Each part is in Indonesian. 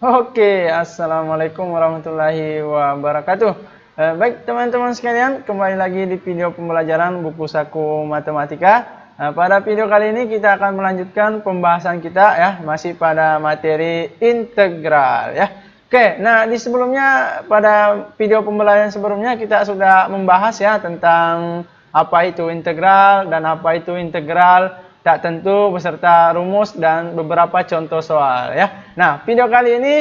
Oke, assalamualaikum warahmatullahi wabarakatuh. Baik teman-teman sekalian, kembali lagi di video pembelajaran buku saku matematika. Pada video kali ini kita akan melanjutkan pembahasan kita ya, masih pada materi integral ya. Oke, nah di sebelumnya pada video pembelajaran sebelumnya kita sudah membahas ya tentang apa itu integral dan apa itu integral tak tentu beserta rumus dan beberapa contoh soal ya. Nah, video kali ini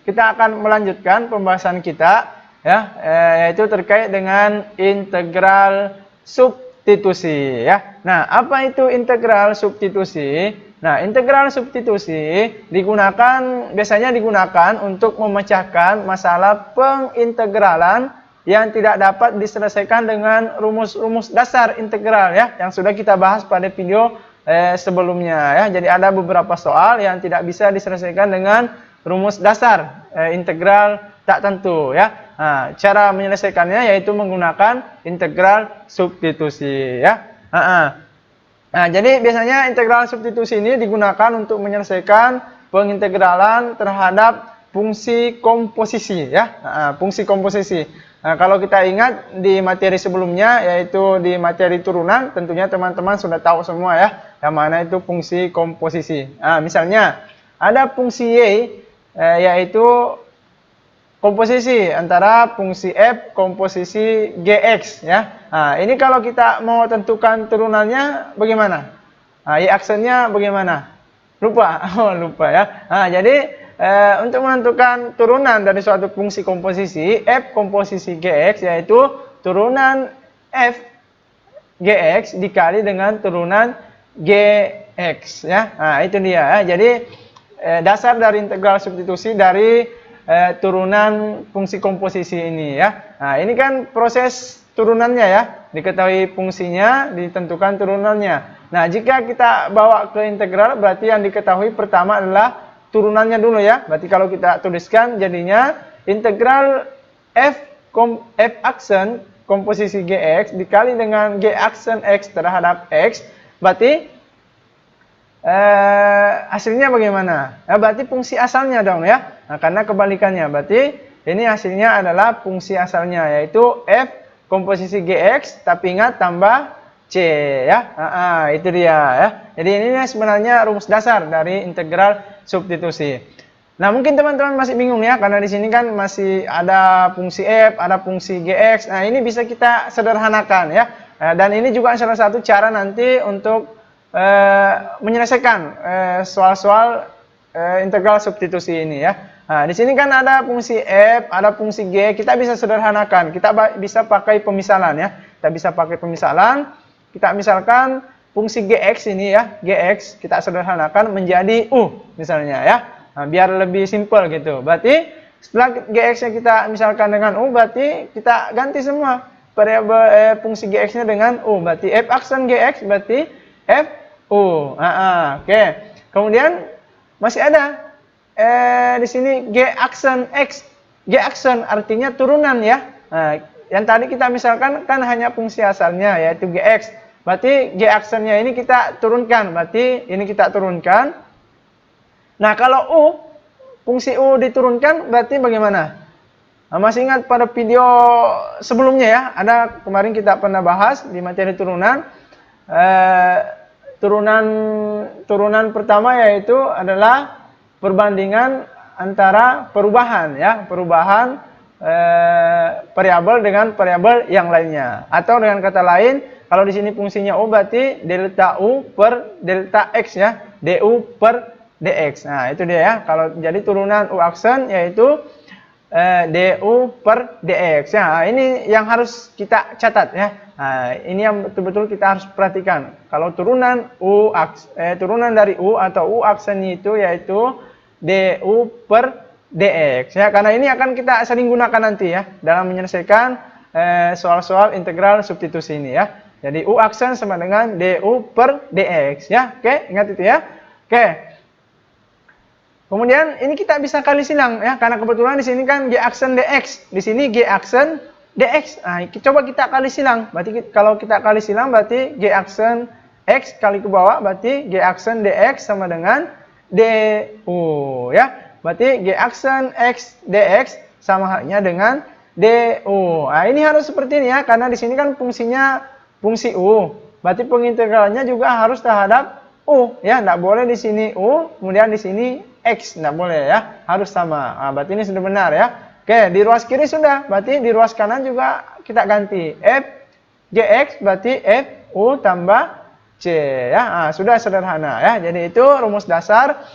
kita akan melanjutkan pembahasan kita ya, yaitu terkait dengan integral substitusi ya. Nah, apa itu integral substitusi? Nah, integral substitusi biasanya digunakan untuk memecahkan masalah pengintegralan yang tidak dapat diselesaikan dengan rumus-rumus dasar integral ya, yang sudah kita bahas pada video sebelumnya ya. Jadi ada beberapa soal yang tidak bisa diselesaikan dengan rumus dasar integral tak tentu ya. Nah, cara menyelesaikannya yaitu menggunakan integral substitusi ya. Nah, jadi biasanya integral substitusi ini digunakan untuk menyelesaikan pengintegralan terhadap fungsi komposisi ya. Fungsi komposisi. Nah, kalau kita ingat di materi sebelumnya, yaitu di materi turunan, tentunya teman-teman sudah tahu semua ya, yang mana itu fungsi komposisi. Nah, misalnya ada fungsi Y, yaitu komposisi antara fungsi F komposisi Gx ya. Nah, ini kalau kita mau tentukan turunannya bagaimana? Nah, Y aksennya bagaimana? Lupa, lupa ya. Nah, jadi untuk menentukan turunan dari suatu fungsi komposisi F komposisi Gx, yaitu turunan F Gx dikali dengan turunan Gx ya. Nah, itu dia ya. Jadi dasar dari integral substitusi dari turunan fungsi komposisi ini ya. Nah, ini kan proses turunannya ya. Diketahui fungsinya, ditentukan turunannya. Nah, jika kita bawa ke integral, berarti yang diketahui pertama adalah turunannya dulu ya. Berarti kalau kita tuliskan jadinya integral F aksen komposisi Gx dikali dengan G aksen X terhadap X. Berarti hasilnya bagaimana? Nah, berarti fungsi asalnya dong ya. Nah, karena kebalikannya. Berarti ini hasilnya adalah fungsi asalnya, yaitu F komposisi Gx, tapi ingat tambah C ya. Itu dia ya. Jadi ini sebenarnya rumus dasar dari integral substitusi. Nah, mungkin teman-teman masih bingung ya, karena di sini kan masih ada fungsi F, ada fungsi Gx. Nah, ini bisa kita sederhanakan ya. Dan ini juga salah satu cara nanti untuk menyelesaikan soal-soal integral substitusi ini ya. Nah, di sini kan ada fungsi F, ada fungsi G, kita bisa sederhanakan. Kita bisa pakai pemisalan ya. Kita bisa pakai pemisalan. Kita misalkan fungsi Gx ini ya, Gx kita sederhanakan menjadi U misalnya ya. Nah, biar lebih simpel gitu. Berarti setelah Gx-nya kita misalkan dengan U, berarti kita ganti semua variabel fungsi Gx-nya dengan U. Berarti F aksen Gx berarti F U. Oke. Kemudian masih ada di sini G aksen X. G aksen artinya turunan ya. Nah, yang tadi kita misalkan kan hanya fungsi asalnya yaitu Gx. Berarti G aksennya ini kita turunkan. Berarti ini kita turunkan. Nah, kalau U, fungsi U diturunkan berarti bagaimana? Nah, masih ingat pada video sebelumnya ya, ada kemarin kita pernah bahas di materi turunan. Turunan pertama yaitu adalah perbandingan antara perubahan ya, perubahan variabel dengan variabel yang lainnya. Atau dengan kata lain, kalau di sini fungsinya U berarti delta U per delta X ya, du per dx. Nah, itu dia ya. Kalau jadi turunan U aksen yaitu du per dx. Ya, ini yang harus kita catat ya. Nah, ini yang betul-betul kita harus perhatikan. Kalau turunan turunan dari U atau U aksen itu yaitu du per dx ya, karena ini akan kita sering gunakan nanti ya dalam menyelesaikan soal-soal integral substitusi ini ya. Jadi U aksen sama dengan du per dx ya. Oke, ingat itu ya. Oke. Kemudian ini kita bisa kali silang ya, karena kebetulan di sini kan G aksen dx, di sini G aksen dx. Nah, coba kita kali silang. Berarti kalau kita kali silang berarti G aksen X kali ke bawah berarti G aksen dx sama dengan du ya. Berarti G aksen X dx sama halnya dengan du. Nah, ini harus seperti ini ya, karena di sini kan fungsinya fungsi u. Berarti pengintegralannya juga harus terhadap u ya, tidak boleh di sini u, kemudian di sini x, tidak boleh ya, harus sama. Nah, berarti ini sudah benar ya. Oke, di ruas kiri sudah, berarti di ruas kanan juga kita ganti f gx berarti f u tambah c ya. Nah, sudah sederhana ya. Jadi itu rumus dasar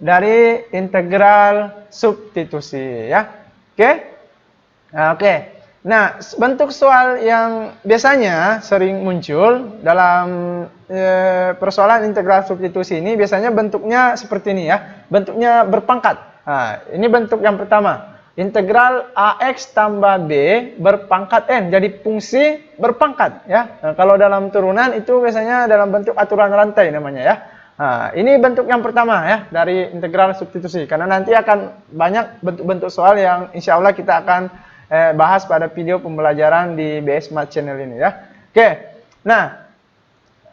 dari integral substitusi ya. Oke. Nah, oke. Nah, bentuk soal yang biasanya sering muncul dalam persoalan integral substitusi ini biasanya bentuknya seperti ini ya. Bentuknya berpangkat. Nah, ini bentuk yang pertama. Integral AX tambah B berpangkat N. Jadi fungsi berpangkat ya. Nah, kalau dalam turunan itu biasanya dalam bentuk aturan rantai namanya ya. Nah, ini bentuk yang pertama ya dari integral substitusi. Karena nanti akan banyak bentuk-bentuk soal yang insya Allah kita akan bahas pada video pembelajaran di BS Math Channel ini ya. Oke, nah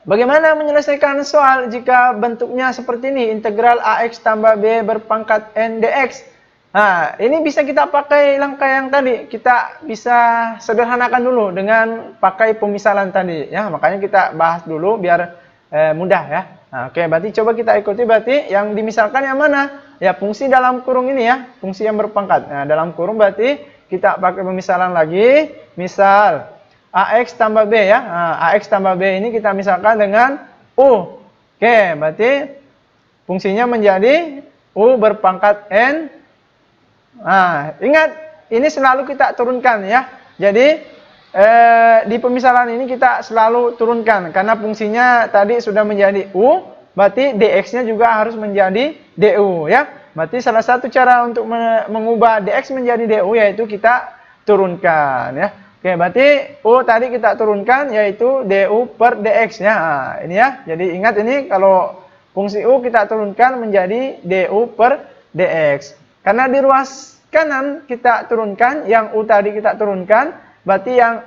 bagaimana menyelesaikan soal jika bentuknya seperti ini, integral AX tambah B berpangkat N dx. Nah, ini bisa kita pakai langkah yang tadi, kita bisa sederhanakan dulu dengan pakai pemisalan tadi ya. Makanya kita bahas dulu biar mudah ya. Nah, oke, berarti coba kita ikuti, berarti yang dimisalkan yang mana? Ya, fungsi dalam kurung ini ya, fungsi yang berpangkat. Nah, dalam kurung berarti kita pakai pemisalan lagi, misal AX tambah B ya. Nah, AX tambah B ini kita misalkan dengan U. Oke, berarti fungsinya menjadi U berpangkat N. Nah, ingat, ini selalu kita turunkan ya. Jadi, di pemisalan ini kita selalu turunkan. Karena fungsinya tadi sudah menjadi U, berarti dx-nya juga harus menjadi du ya. Berarti salah satu cara untuk mengubah dx menjadi du yaitu kita turunkan ya. Oke, berarti u tadi kita turunkan yaitu du per dx ya. Nah, ini ya. Jadi ingat ini kalau fungsi u kita turunkan menjadi du per dx. Karena di ruas kanan kita turunkan, yang u tadi kita turunkan, berarti yang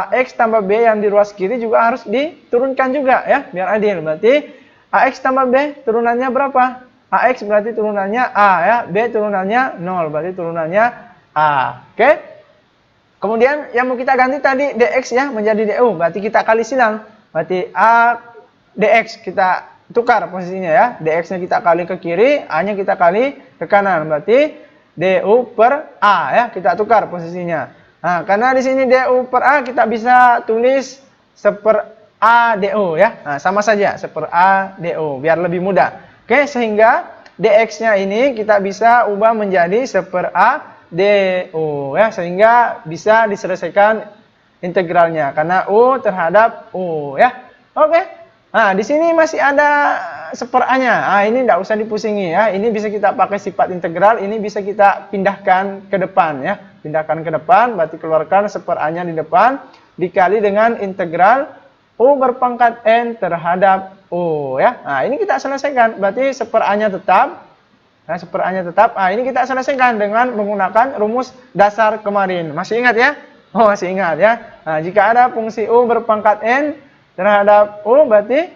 AX tambah B yang di ruas kiri juga harus diturunkan juga ya, biar adil. Berarti AX tambah B turunannya berapa? AX berarti turunannya A ya, B turunannya 0, berarti turunannya A. Oke. Kemudian yang mau kita ganti tadi dx ya menjadi du, berarti kita kali silang. Berarti A dx kita tukar posisinya ya. Dx-nya kita kali ke kiri, A-nya kita kali ke kanan. Berarti du per A ya, kita tukar posisinya. Nah, karena di sini du per A kita bisa tulis seper A du ya. Nah, sama saja seper A du biar lebih mudah. Oke, sehingga dx-nya ini kita bisa ubah menjadi seper A du ya, sehingga bisa diselesaikan integralnya karena u terhadap u ya. Oke. Nah, di sini masih ada seper A-nya. Nah, ini tidak usah dipusingi ya. Ini bisa kita pakai sifat integral, ini bisa kita pindahkan ke depan ya. Pindahkan ke depan, berarti keluarkan seper A-nya di depan dikali dengan integral u berpangkat n terhadap u ya. Nah, ini kita selesaikan. Berarti seper A-nya tetap. Nah, seper A-nya tetap. Nah, ini kita selesaikan dengan menggunakan rumus dasar kemarin. Masih ingat ya? Oh, masih ingat ya. Nah, jika ada fungsi u berpangkat n terhadap u berarti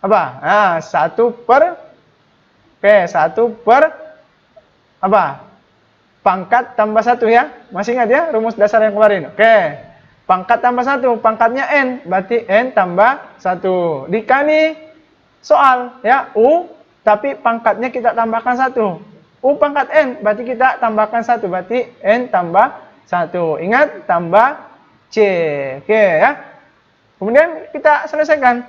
apa? Nah, 1 per apa? Pangkat tambah 1 ya. Masih ingat ya rumus dasar yang kemarin? Oke. Pangkat tambah 1, pangkatnya n, berarti n tambah 1 dikali soal ya u, tapi pangkatnya kita tambahkan 1. U pangkat n, berarti kita tambahkan 1, berarti n tambah 1. Ingat, tambah c. Oke ya. Kemudian kita selesaikan.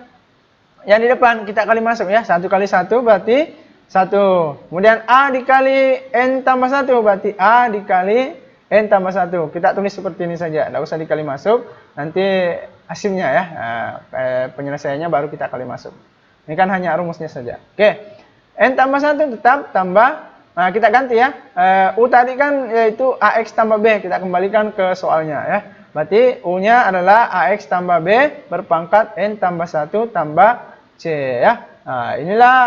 Yang di depan kita kali masuk ya. 1 kali 1 berarti 1. Kemudian A dikali N tambah 1 berarti A dikali N tambah 1. Kita tulis seperti ini saja. Tidak usah dikali masuk. Nanti hasilnya ya. Nah, penyelesaiannya baru kita kali masuk. Ini kan hanya rumusnya saja. Oke. N tambah 1 tetap tambah. Nah, kita ganti ya. U tadi kan yaitu AX tambah B. Kita kembalikan ke soalnya ya. Berarti U-nya adalah AX tambah B berpangkat N tambah 1 tambah C ya. Nah, inilah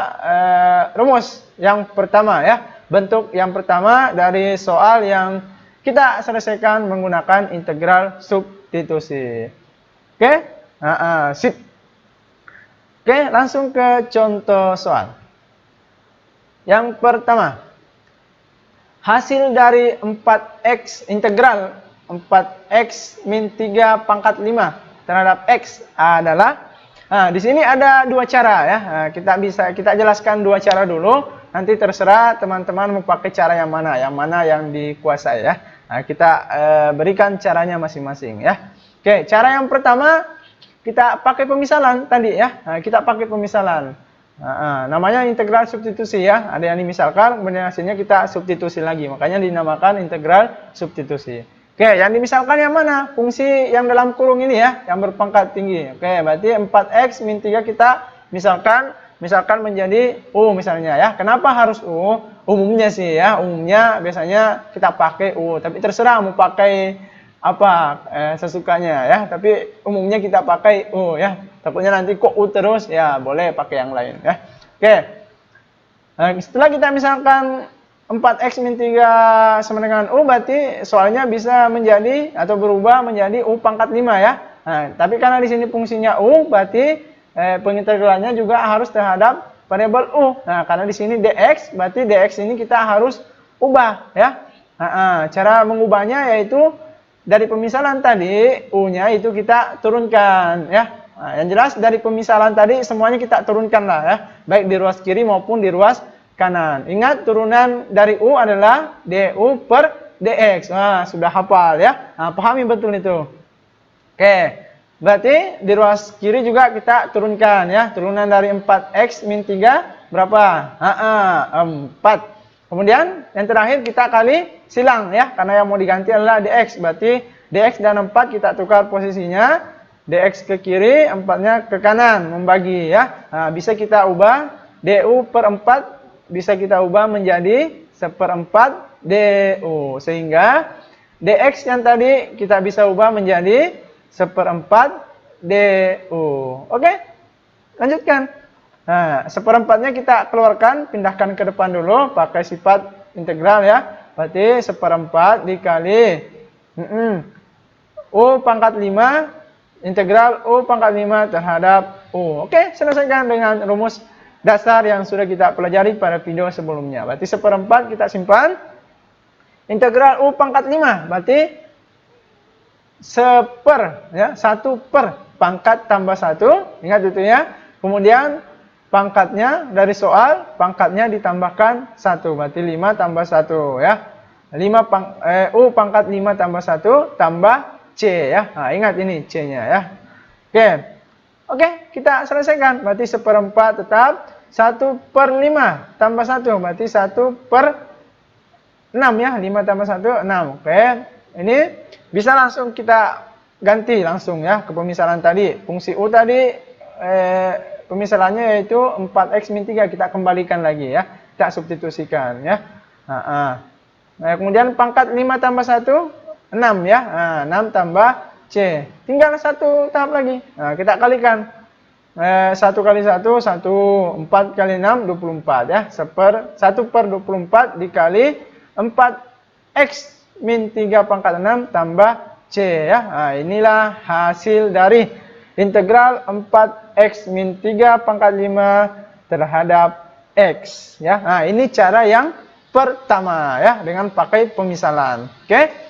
rumus yang pertama ya. Bentuk yang pertama dari soal yang kita selesaikan menggunakan integral substitusi. Oke? Sip. Oke, langsung ke contoh soal. Yang pertama. hasil dari 4x integral 4x min 3 pangkat 5 terhadap x adalah, nah, di sini ada dua cara ya. Nah, kita jelaskan dua cara dulu. Nanti terserah teman-teman mau pakai cara yang mana yang dikuasai ya. Nah, kita berikan caranya masing-masing ya. Oke, cara yang pertama kita pakai pemisalan tadi ya. Nah, kita pakai pemisalan. Namanya integral substitusi ya. Ada yang dimisalkan, kemudian hasilnya kita substitusi lagi. Makanya dinamakan integral substitusi. Oke, yang dimisalkan yang mana? Fungsi yang dalam kurung ini ya, yang berpangkat tinggi. Oke, berarti 4x min 3 kita misalkan menjadi U misalnya ya. Kenapa harus U? Umumnya sih ya, umumnya biasanya kita pakai U. Tapi terserah mau pakai apa sesukanya ya. Tapi umumnya kita pakai U ya. Takutnya nanti kok U terus, ya boleh pakai yang lain ya. Oke. Setelah kita misalkan 4x min 3 sama dengan U, berarti soalnya bisa menjadi atau berubah menjadi U pangkat 5 ya. Nah, tapi karena di sini fungsinya U, berarti pengintegralannya juga harus terhadap variabel U. Nah, karena di sini dx, berarti dx ini kita harus ubah ya. Cara mengubahnya yaitu dari pemisalan tadi, U-nya itu kita turunkan ya. Nah, yang jelas dari pemisalan tadi semuanya kita turunkan lah ya, baik di ruas kiri maupun di ruas kanan. Ingat turunan dari U adalah du per dx. Nah, sudah hafal ya. Nah, pahami betul itu. Oke, berarti di ruas kiri juga kita turunkan ya. Turunan dari 4x min 3 berapa? 4. Kemudian yang terakhir kita kali silang ya, karena yang mau diganti adalah dx. Berarti dx dan 4 kita tukar posisinya. Dx ke kiri, 4-nya ke kanan, membagi ya. Nah, bisa kita ubah du per 4, bisa kita ubah menjadi 1/4 du. Sehingga dx yang tadi kita bisa ubah menjadi 1/4 du. Oke, lanjutkan. Nah, 1/4-nya kita keluarkan, pindahkan ke depan dulu, pakai sifat integral ya. Berarti 1/4 dikali U pangkat 5 integral U pangkat 5 terhadap U. Oke, selesaikan dengan rumus dasar yang sudah kita pelajari pada video sebelumnya. Berarti 1/4 kita simpan. Integral U pangkat 5 berarti 1 per pangkat tambah 1. Ingat itu ya. Kemudian pangkatnya dari soal, pangkatnya ditambahkan 1. Berarti 5 tambah 1 ya. U pangkat 5 tambah 1 tambah C ya. Nah, ingat ini C-nya ya. Oke, kita selesaikan. Berarti 1/4 tetap 1/5 tambah 1. Berarti 1/6 ya. 5 tambah 1, 6. Oke, ini bisa langsung kita ganti langsung ya ke pemisalan tadi. Fungsi U tadi pemisalannya yaitu 4x min 3. Kita kembalikan lagi ya. Kita substitusikan ya. Nah, kemudian pangkat 5 tambah 1 6 ya. Nah, 6 tambah C. Tinggal satu tahap lagi. Nah, kita kalikan. 1 kali 1, 1. 4 kali 6, 24 ya. 1/24 dikali 4x min 3 pangkat 6 tambah C ya. Nah, inilah hasil dari integral 4x min 3 pangkat 5 terhadap X ya. Nah, ini cara yang pertama ya, dengan pakai pemisalan. Oke.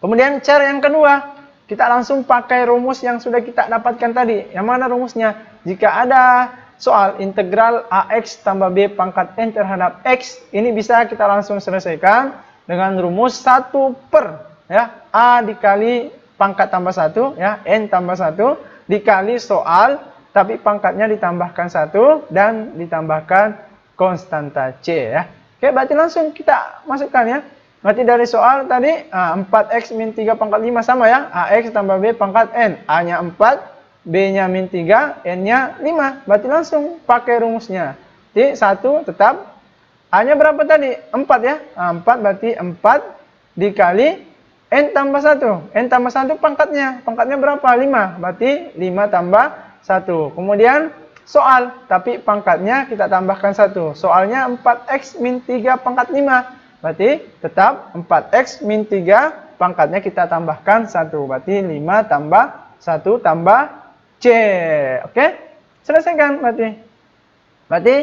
Kemudian cara yang kedua, kita langsung pakai rumus yang sudah kita dapatkan tadi. Yang mana rumusnya? Jika ada soal integral AX tambah B pangkat N terhadap X, ini bisa kita langsung selesaikan dengan rumus 1 per ya, A dikali pangkat tambah 1 ya, N tambah 1 dikali soal, tapi pangkatnya ditambahkan 1 dan ditambahkan konstanta C ya. Oke, berarti langsung kita masukkan ya. Berarti dari soal tadi 4x min 3 pangkat 5 sama ya. AX tambah B pangkat N. A-nya 4, B-nya min 3, N-nya 5. Berarti langsung pakai rumusnya. Jadi 1 tetap. A-nya berapa tadi? 4 ya. 4 berarti 4 dikali N tambah 1. N tambah 1 pangkatnya. Pangkatnya berapa? 5. Berarti 5 tambah 1. Kemudian soal. Tapi pangkatnya kita tambahkan 1. Soalnya 4x min 3 pangkat 5. Berarti tetap 4x min 3 pangkatnya kita tambahkan 1. Berarti 5 tambah 1 tambah C. Oke? Selesaikan berarti. Berarti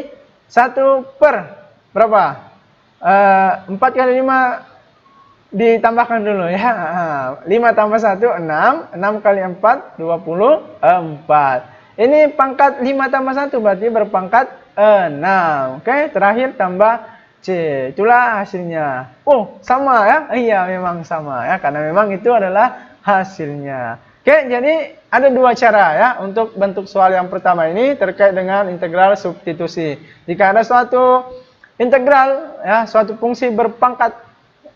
1 per berapa? 4 kali 5 ditambahkan dulu ya. 5 tambah 1, 6. 6 kali 4, 24. Ini pangkat 5 tambah 1 berarti berpangkat 6. Oke, terakhir tambah C. Itulah hasilnya. Oh, sama ya? Iya, memang sama ya. Karena memang itu adalah hasilnya. Oke, jadi ada dua cara ya untuk bentuk soal yang pertama ini terkait dengan integral substitusi. Jika ada suatu integral ya, suatu fungsi berpangkat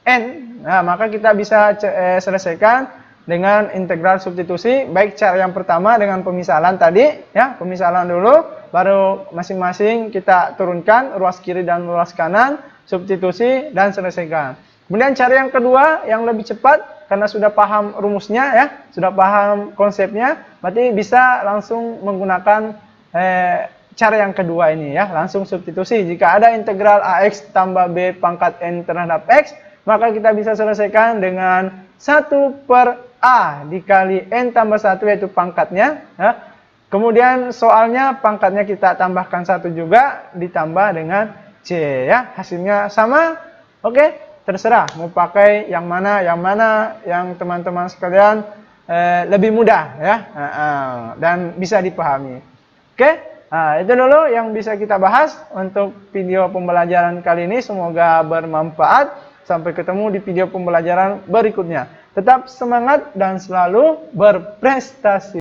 n, nah maka kita bisa selesaikan dengan integral substitusi. Baik cara yang pertama dengan pemisahan tadi ya, pemisahan dulu, baru masing-masing kita turunkan ruas kiri dan ruas kanan, substitusi dan selesaikan. Kemudian cara yang kedua yang lebih cepat, karena sudah paham rumusnya ya, sudah paham konsepnya, berarti bisa langsung menggunakan cara yang kedua ini ya, langsung substitusi. Jika ada integral ax tambah b pangkat n terhadap x, maka kita bisa selesaikan dengan 1 per a dikali n tambah 1 yaitu pangkatnya ya. Kemudian soalnya pangkatnya kita tambahkan 1 juga ditambah dengan c ya, hasilnya sama. Oke. Terserah mau pakai yang mana yang teman-teman sekalian lebih mudah ya, dan bisa dipahami. Oke, itu dulu yang bisa kita bahas untuk video pembelajaran kali ini. Semoga bermanfaat. Sampai ketemu di video pembelajaran berikutnya. Tetap semangat dan selalu berprestasi.